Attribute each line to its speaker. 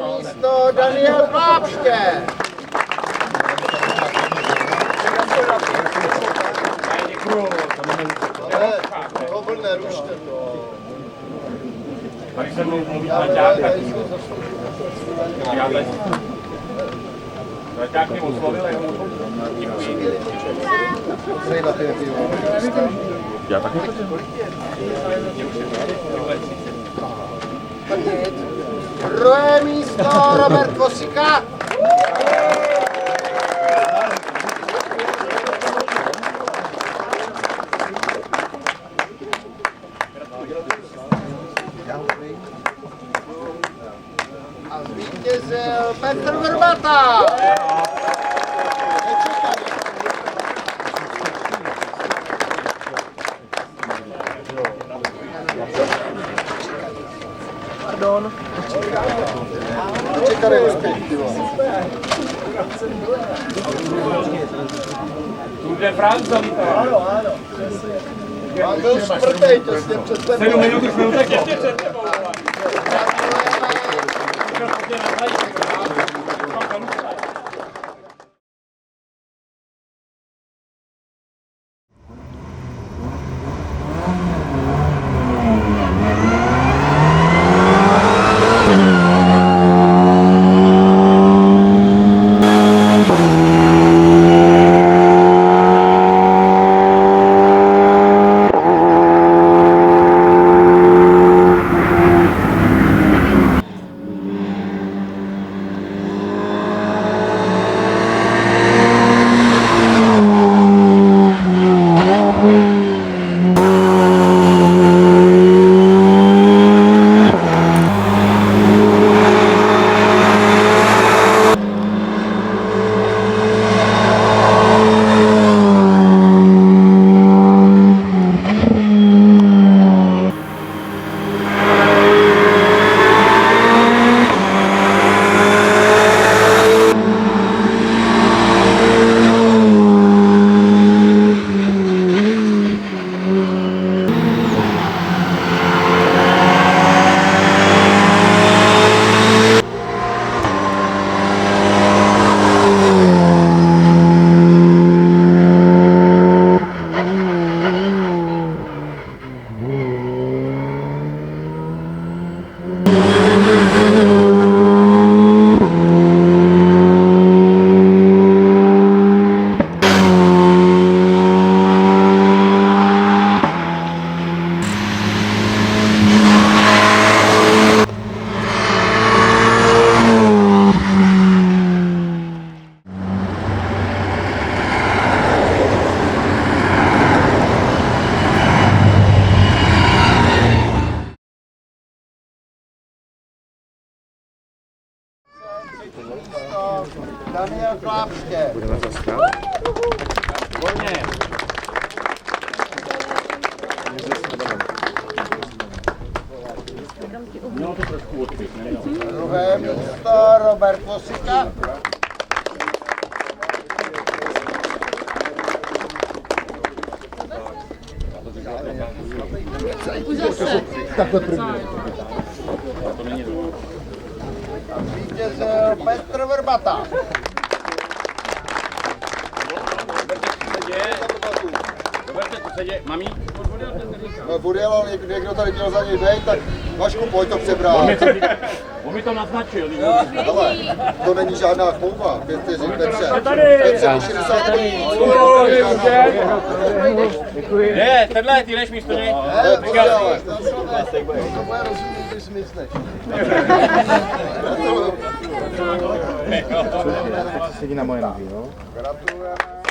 Speaker 1: Místo Klápště. To byl nerušte to.
Speaker 2: Tady se mnou mluví Maťák taky. Maťák mě oslovil, já mu já taky.
Speaker 1: Druhé místo Robert Vosika. A zvítězil Petr Vrbata.
Speaker 3: Pardon.
Speaker 1: Čekali úspěch, ty vole.
Speaker 2: Tour de France zavítala.
Speaker 3: Ano, ano, přesně.
Speaker 1: Mám byl čtvrtej, těsně před tebou.
Speaker 2: 7 minut už byl tak těsně před tebou.
Speaker 1: Klápště.
Speaker 4: Budeme zaskat?
Speaker 2: Volně. Mělo to trošku odpět, ne?
Speaker 1: Druhé místo Robert Vosika.
Speaker 3: Už zase.
Speaker 4: Takhle první.
Speaker 1: A zvítězil Petr Vrbata.
Speaker 2: Roberte, co se děje? Mamí?
Speaker 1: No, budel, někdo tady měl za něj bejt, tak Vašku, pojď to přebrát.
Speaker 2: On mi to naznačil.
Speaker 1: Ale to není žádná chlouba, Petře. Petře, 60
Speaker 2: Ne, tenhle, ty jdeš místo něj.
Speaker 1: Ne, počkej, ale. To bude rozumět, když si myslíš.
Speaker 4: Sedí na moje nohy, jo?
Speaker 1: Gratulujeme.